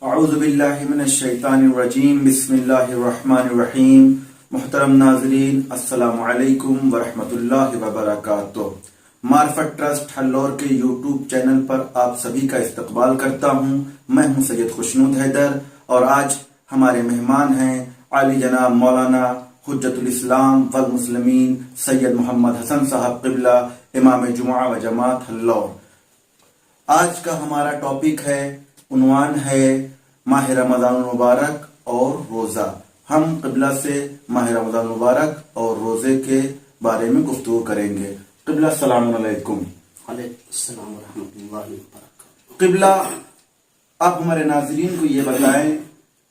اعوذ باللہ من الشیطان الرجیم بسم اللہ الرحمن الرحیم محترم ناظرین السلام علیکم ورحمۃ اللہ وبرکاتہ۔ معرفت ٹرسٹ ہلور کے یوٹیوب چینل پر آپ سبھی کا استقبال کرتا ہوں۔ میں ہوں سید خوشنود حیدر اور آج ہمارے مہمان ہیں عالی جناب مولانا حجت الاسلام والمسلمین سید محمد حسن صاحب قبلہ امام جمعہ و جماعت ہلور۔ آج کا ہمارا ٹاپک ہے، عنوان ہے ماہ رمضان المبارک اور روزہ۔ ہم قبلہ سے ماہ رمضان المبارک اور روزے کے بارے میں گفتگو کریں گے۔ قبلہ السلام علیکم۔ وعلیکم السلام ورحمۃ اللہ وبرکاتہ۔ قبلہ، آپ ہمارے ناظرین کو یہ بتائیں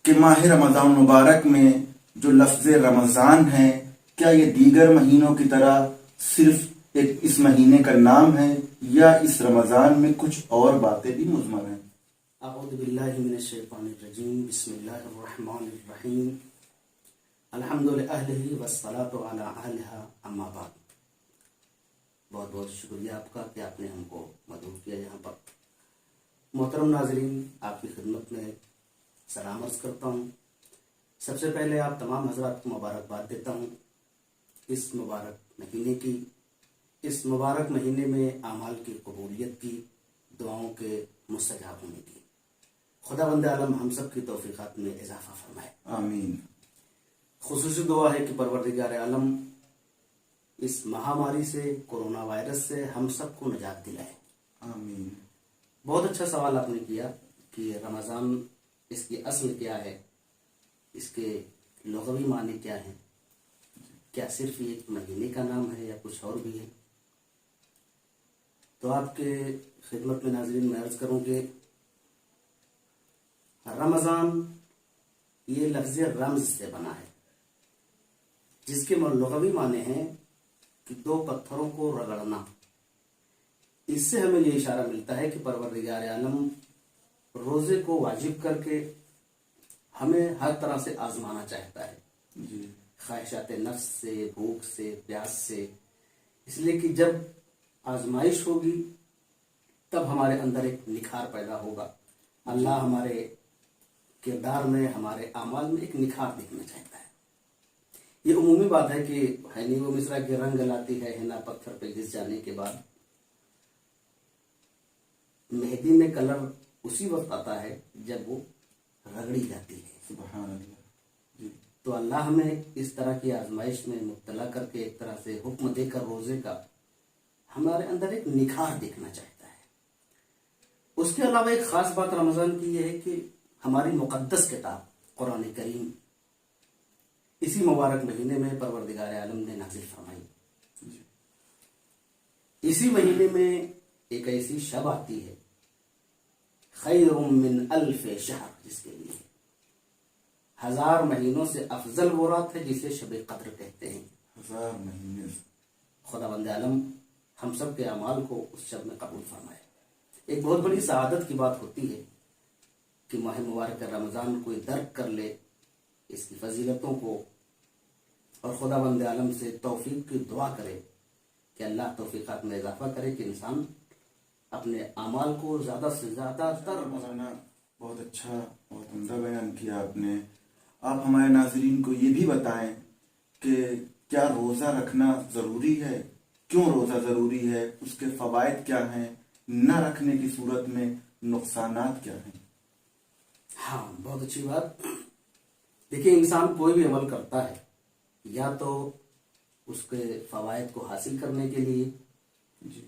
کہ ماہ رمضان المبارک میں جو لفظ رمضان ہے، کیا یہ دیگر مہینوں کی طرح صرف ایک اس مہینے کا نام ہے یا اس رمضان میں کچھ اور باتیں بھی مضمر ہیں؟ اعوذ باللہ من الشیطان الرجیم بسم اللہ الرحمن الرحیم الحمد للہ والصلاة علی اہلہا اما بعد۔ بہت بہت شکریہ آپ کا کہ آپ نے ہم کو مدعو کیا یہاں پر۔ محترم ناظرین، آپ کی خدمت میں سلام عرض کرتا ہوں۔ سب سے پہلے آپ تمام حضرات کو مبارکباد دیتا ہوں اس مبارک مہینے کی، اس مبارک مہینے میں اعمال کی قبولیت کی، دعاؤں کے مستجاب ہونے کی۔ خدا بند عالم ہم سب کی توفیقات میں اضافہ فرمائے، آمین۔ خصوصی دعا ہے کہ پروردگار عالم اس مہاماری سے، کورونا وائرس سے ہم سب کو نجات دلائے، آمین۔ بہت اچھا سوال آپ نے کیا کہ رمضان اس کی اصل کیا ہے، اس کے لغوی معنی کیا ہیں، کیا صرف یہ ایک مہینے کا نام ہے یا کچھ اور بھی ہے؟ تو آپ کے خدمت میں ناظرین میں عرض کروں کہ رمضان یہ لفظ رمز سے بنا ہے، جس کے لغوی معنی ہیں کہ دو پتھروں کو رگڑنا۔ اس سے ہمیں یہ اشارہ ملتا ہے کہ پروردگار عالم روزے کو واجب کر کے ہمیں ہر طرح سے آزمانا چاہتا ہے، جی، خواہشات نفس سے، بھوک سے، پیاس سے، اس لیے کہ جب آزمائش ہوگی تب ہمارے اندر ایک نکھار پیدا ہوگا۔ اللہ ہمارے کردار میں، ہمارے اعمال میں ایک نکھار دیکھنا چاہتا ہے۔ یہ عمومی بات ہے کہ ہے نہیں وہ مصرع کے رنگ لاتی ہے ہنا پتھر پہ گھس جانے کے بعد۔ مہندی میں کلر اسی وقت آتا ہے جب وہ رگڑی جاتی ہے۔ سبحان اللہ۔ جی، تو اللہ ہمیں اس طرح کی آزمائش میں مبتلا کر کے ایک طرح سے حکم دے کر روزے کا ہمارے اندر ایک نکھار دیکھنا چاہتا ہے۔ اس کے علاوہ ایک خاص بات رمضان کی یہ ہے کہ ہماری مقدس کتاب قرآن کریم اسی مبارک مہینے میں پروردگار عالم نے نازل فرمائی۔ اسی مہینے میں ایک ایسی شب آتی ہے، خیر من الف شہر، جس کے لیے 1000 مہینوں سے افضل وہ رات ہے جسے شب قدر کہتے ہیں۔ 1000 مہینے۔ خدا بند عالم ہم سب کے اعمال کو اس شب میں قبول فرمائے۔ ایک بہت بڑی سعادت کی بات ہوتی ہے کہ ماہ مبارک رمضان کوئی درک کر لے اس کی فضیلتوں کو، اور خدا بند عالم سے توفیق کی دعا کرے کہ اللہ توفیقات میں اضافہ کرے کہ انسان اپنے اعمال کو زیادہ سے زیادہ تر۔ مولانا، بہت اچھا، بہت عمدہ بیان کیا آپ نے۔ آپ ہمارے ناظرین کو یہ بھی بتائیں کہ کیا روزہ رکھنا ضروری ہے؟ کیوں روزہ ضروری ہے؟ اس کے فوائد کیا ہیں؟ نہ رکھنے کی صورت میں نقصانات کیا ہیں؟ ہاں، بہت اچھی بات۔ دیکھیں، انسان کوئی بھی عمل کرتا ہے یا تو اس کے فوائد کو حاصل کرنے کے لیے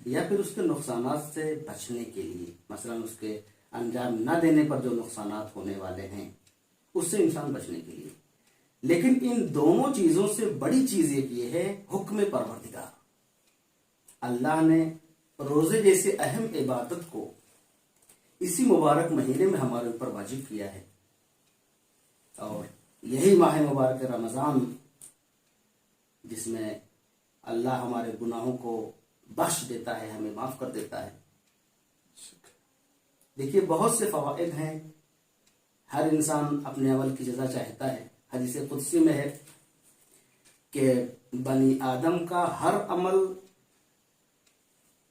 یا پھر اس کے نقصانات سے بچنے کے لیے، مثلا اس کے انجام نہ دینے پر جو نقصانات ہونے والے ہیں اس سے انسان بچنے کے لیے۔ لیکن ان دونوں چیزوں سے بڑی چیز یہ ہے حکم پروردگار۔ اللہ نے روزے جیسے اہم عبادت کو اسی مبارک مہینے میں ہمارے اوپر واجب کیا ہے، اور یہی ماہ مبارک رمضان جس میں اللہ ہمارے گناہوں کو بخش دیتا ہے، ہمیں معاف کر دیتا ہے۔ دیکھیے، بہت سے فوائد ہیں۔ ہر انسان اپنے عمل کی جزا چاہتا ہے۔ حدیث قدسی میں ہے کہ بنی آدم کا ہر عمل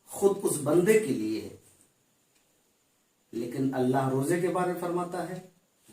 خود اس بندے کے لیے ہے، لیکن اللہ روزے کے بارے میں فرماتا ہے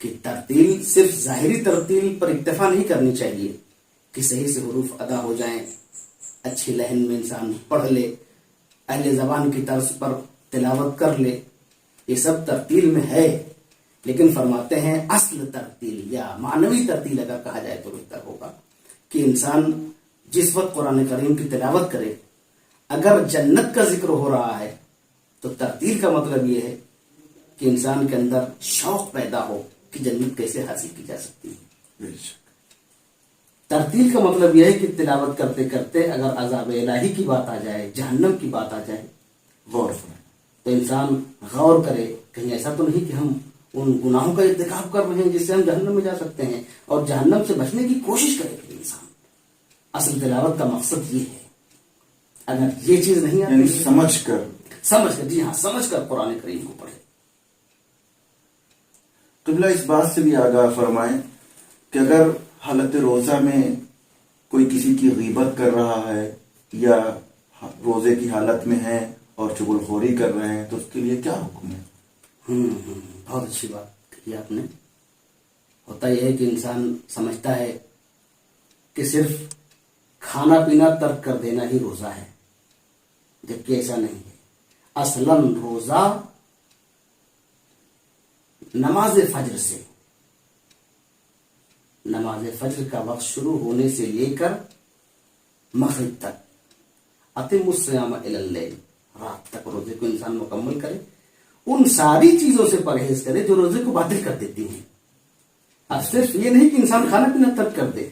کہ ترتیل صرف ظاہری ترتیل پر اکتفا نہیں کرنی چاہیے کہ صحیح سے حروف ادا ہو جائیں، اچھی لہن میں انسان پڑھ لے، اہل زبان کی طرز پر تلاوت کر لے، یہ سب ترتیل میں ہے، لیکن فرماتے ہیں اصل ترتیل یا معنوی ترتیل اگر کہا جائے تو بہتر ہوگا کہ انسان جس وقت قرآن کریم کی تلاوت کرے، اگر جنت کا ذکر ہو رہا ہے تو ترتیل کا مطلب یہ ہے کہ انسان کے اندر شوق پیدا ہو کہ جنت کیسے حاصل کی جا سکتی ہے۔ ترتیل کا مطلب یہ ہے کہ تلاوت کرتے کرتے اگر عذاب الہی کی بات آ جائے، جہنم کی بات آ جائے، غور فرمائیں تو انسان غور کرے، کہیں ایسا تو نہیں کہ ہم ان گناہوں کا ارتکاب کر رہے ہیں جس سے ہم جہنم میں جا سکتے ہیں، اور جہنم سے بچنے کی کوشش کرے گا انسان۔ اصل تلاوت کا مقصد یہ ہے، اگر یہ چیز نہیں یعنی آتی سمجھ کر، جی ہاں، سمجھ کر قرآن کریم کو پڑھے۔ قبلہ اس بات سے بھی آگاہ فرمائیں کہ اگر حالت روزہ میں کوئی کسی کی غیبت کر رہا ہے یا روزے کی حالت میں ہے اور چغل خوری کر رہے ہیں تو اس کے لیے کیا حکم ہے؟ بہت اچھی بات کہی آپ نے۔ ہوتا یہ ہے کہ انسان سمجھتا ہے کہ صرف کھانا پینا ترک کر دینا ہی روزہ ہے، جبکہ ایسا نہیں ہے۔ اصلاً روزہ نماز فجر سے، نماز فجر کا وقت شروع ہونے سے لے کر مغرب تک، اتم الصیام الی اللیل، رات تک روزے کو انسان مکمل کرے، ان ساری چیزوں سے پرہیز کرے جو روزے کو باطل کر دیتی ہیں۔ اب صرف یہ نہیں کہ انسان کھانا پینا ترک کر دے،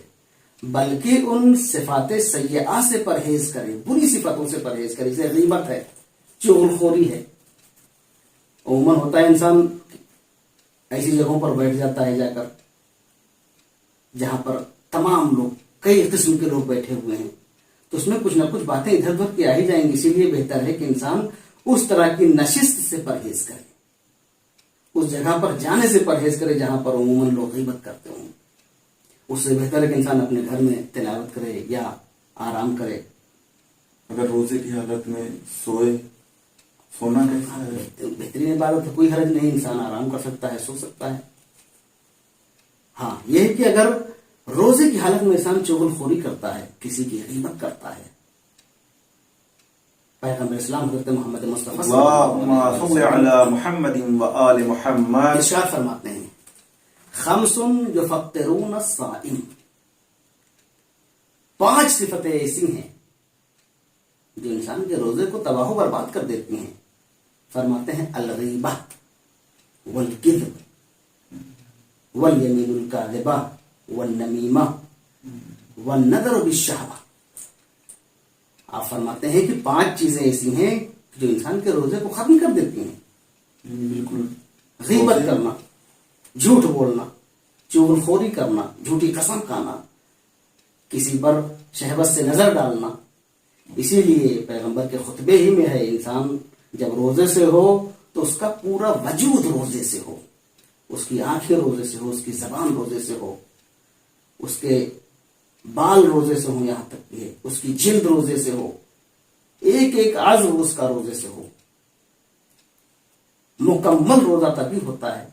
بلکہ ان صفات سیئہ سے پرہیز کرے، بری صفاتوں سے پرہیز کرے، جیسے غیبت ہے، چغل خوری ہے۔ عموماً ہوتا ہے انسان ایسی جگہوں پر بیٹھ جاتا ہے جا کر جہاں پر تمام لوگ، کئی قسم کے لوگ بیٹھے ہوئے ہیں، تو اس میں کچھ نہ کچھ باتیں ادھر ادھر کی آ ہی جائیں گی، اسی لیے بہتر ہے کہ انسان اس طرح کی نشست سے پرہیز کرے، اس جگہ پر جانے سے پرہیز کرے جہاں پر عموماً لوگ غیبت کرتے ہوں۔ اس سے بہتر ہے کہ انسان اپنے گھر میں تلاوت کرے یا آرام کرے۔ اگر روزے کی حالت میں سونا کیسا ہے؟ بہترین عبادت ہے، کوئی حرج نہیں، انسان آرام کر سکتا ہے، سو سکتا ہے۔ ہاں یہ ہے کہ اگر روزے کی حالت میں انسان چغل خوری کرتا ہے، کسی کی غیبت کرتا ہے، پیغمبر اسلام حضرت محمد مصطفیٰ اللہم صل علی محمد و آل محمد ارشاد فرماتے ہیں، خمس یفطرون الصائم، 5 صفتیں ایسی ہیں جو انسان کے روزے کو تباہ و برباد کر دیتی ہیں۔ فرماتے ہیں الغیبہ والکذب والیمین الکاذبہ والنمیمہ والنظر بالشہوہ۔ آپ فرماتے ہیں کہ 5 چیزیں ایسی ہیں جو انسان کے روزے کو ختم کر دیتی ہیں۔ بالکل، غیبت کرنا، جھوٹ بولنا، چغل خوری کرنا، جھوٹی قسم کھانا، کسی پر شہوت سے نظر ڈالنا۔ اسی لیے پیغمبر کے خطبے ہی میں ہے، انسان جب روزے سے ہو تو اس کا پورا وجود روزے سے ہو، اس کی آنکھیں روزے سے ہو، اس کی زبان روزے سے ہو، اس کے بال روزے سے ہو، یہاں تک کہ اس کی جلد روزے سے ہو، ایک ایک عضو اس کا روزے سے ہو۔ مکمل روزہ تبھی ہوتا ہے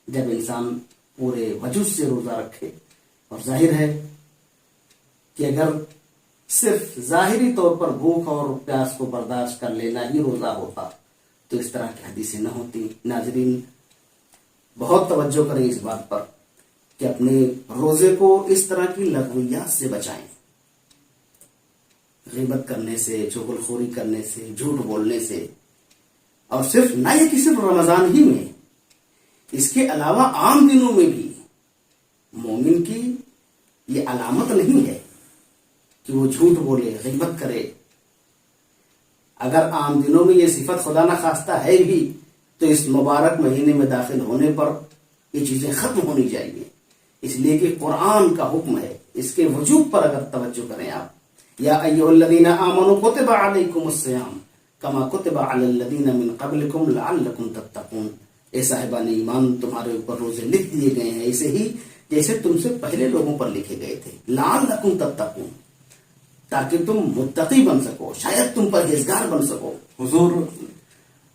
جب انسان پورے وجود سے روزہ رکھے۔ اور ظاہر ہے کہ اگر صرف ظاہری طور پر بھوک اور پیاس کو برداشت کر لینا ہی روزہ ہوتا تو اس طرح کی حدیثیں نہ ہوتی۔ ناظرین بہت توجہ کریں اس بات پر کہ اپنے روزے کو اس طرح کی لغویات سے بچائیں، غیبت کرنے سے، چغل خوری کرنے سے، جھوٹ بولنے سے۔ اور صرف نہ یہ کہ صرف رمضان ہی میں، اس کے علاوہ عام دنوں میں بھی مومن کی یہ علامت نہیں ہے کہ وہ جھوٹ بولے، غیبت کرے۔ اگر عام دنوں میں یہ صفت خدا نہ خواستہ ہے بھی تو اس مبارک مہینے میں داخل ہونے پر یہ چیزیں ختم ہونی چاہیے، اس لیے کہ قرآن کا حکم ہے۔ اس کے وجوب پر اگر توجہ کریں آپ، یا ایھا الذین آمنوا کتب علیکم الصیام کما کتب علی الذین من قبلکم لعلکم تتقون، اے صاحبان ایمان تمہارے اوپر روزے لکھ دیے گئے ہیں ایسے ہی جیسے تم سے پہلے لوگوں پر لکھے گئے تھے، لعلکم تتقون، تاکہ تم متقی بن سکو، شاید تم پرہیزگار بن سکو۔ حضور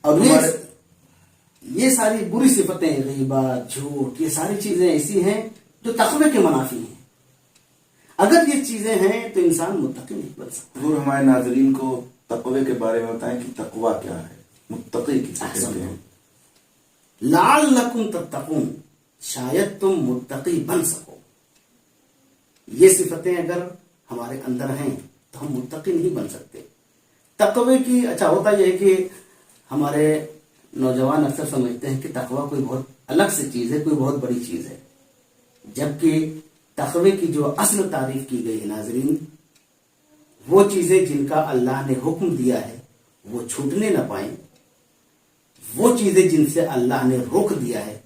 اور یہ ساری بری صفتیں، غیبت، جھوٹ، یہ ساری چیزیں ایسی ہیں جو تقوی کے منافی ہیں. اگر یہ چیزیں ہیں تو انسان متقی نہیں بن سکتا. حضور ہمارے ناظرین کو تقوی کے بارے میں بتائیں کہ تقوی کیا ہے، متقی کسے کہتے ہیں. لعلکم تتقون، شاید تم متقی بن سکو. یہ صفتیں اگر ہمارے اندر ہیں تو ہم متقی نہیں بن سکتے. تقوی کی اچھا ہوتا یہ ہے کہ ہمارے نوجوان اکثر سمجھتے ہیں کہ تقوی کوئی بہت الگ سے چیز ہے، کوئی بہت بڑی چیز ہے، جبکہ تقوی کی جو اصل تعریف کی گئی ہے ناظرین، وہ چیزیں جن کا اللہ نے حکم دیا ہے وہ چھوٹنے نہ پائیں، وہ چیزیں جن سے اللہ نے روک دیا ہے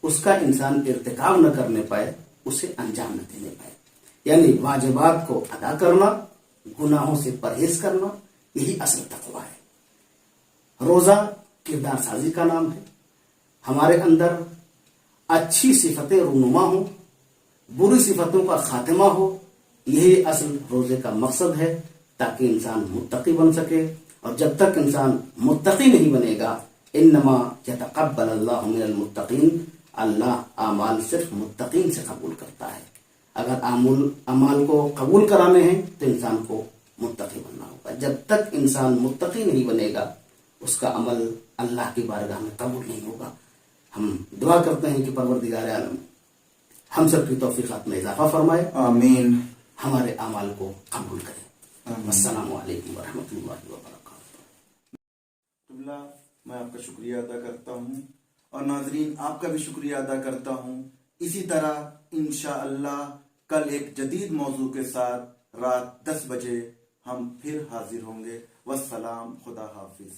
اس کا انسان ارتکاب نہ کرنے پائے، اسے انجام نہ دینے پائے. یعنی واجبات کو ادا کرنا، گناہوں سے پرہیز کرنا، یہی اصل تقوی ہے. روزہ کردار سازی کا نام ہے. ہمارے اندر اچھی صفتیں رونما ہوں، بری صفتوں کا خاتمہ ہو، یہی اصل روزے کا مقصد ہے تاکہ انسان متقی بن سکے. اور جب تک انسان متقی نہیں بنے گا، انما یتقبل اللہ من المتقین، اللہ اعمال صرف متقین سے قبول کرتا ہے. اگر اعمال کو قبول کرانے ہیں تو انسان کو متقی بننا ہوگا. جب تک انسان متقی نہیں بنے گا اس کا عمل اللہ کی بارگاہ میں قبول نہیں ہوگا. ہم دعا کرتے ہیں کہ پروردگار عالم ہم سب کی توفیقات میں اضافہ فرمائے، آمین. ہمارے اعمال کو قبول کرے. السلام علیکم ورحمۃ اللہ وبرکاتہ. میں آپ کا شکریہ ادا کرتا ہوں اور ناظرین آپ کا بھی شکریہ ادا کرتا ہوں. اسی طرح انشاءاللہ کل ایک جدید موضوع کے ساتھ رات 10 بجے ہم پھر حاضر ہوں گے. والسلام، خدا حافظ.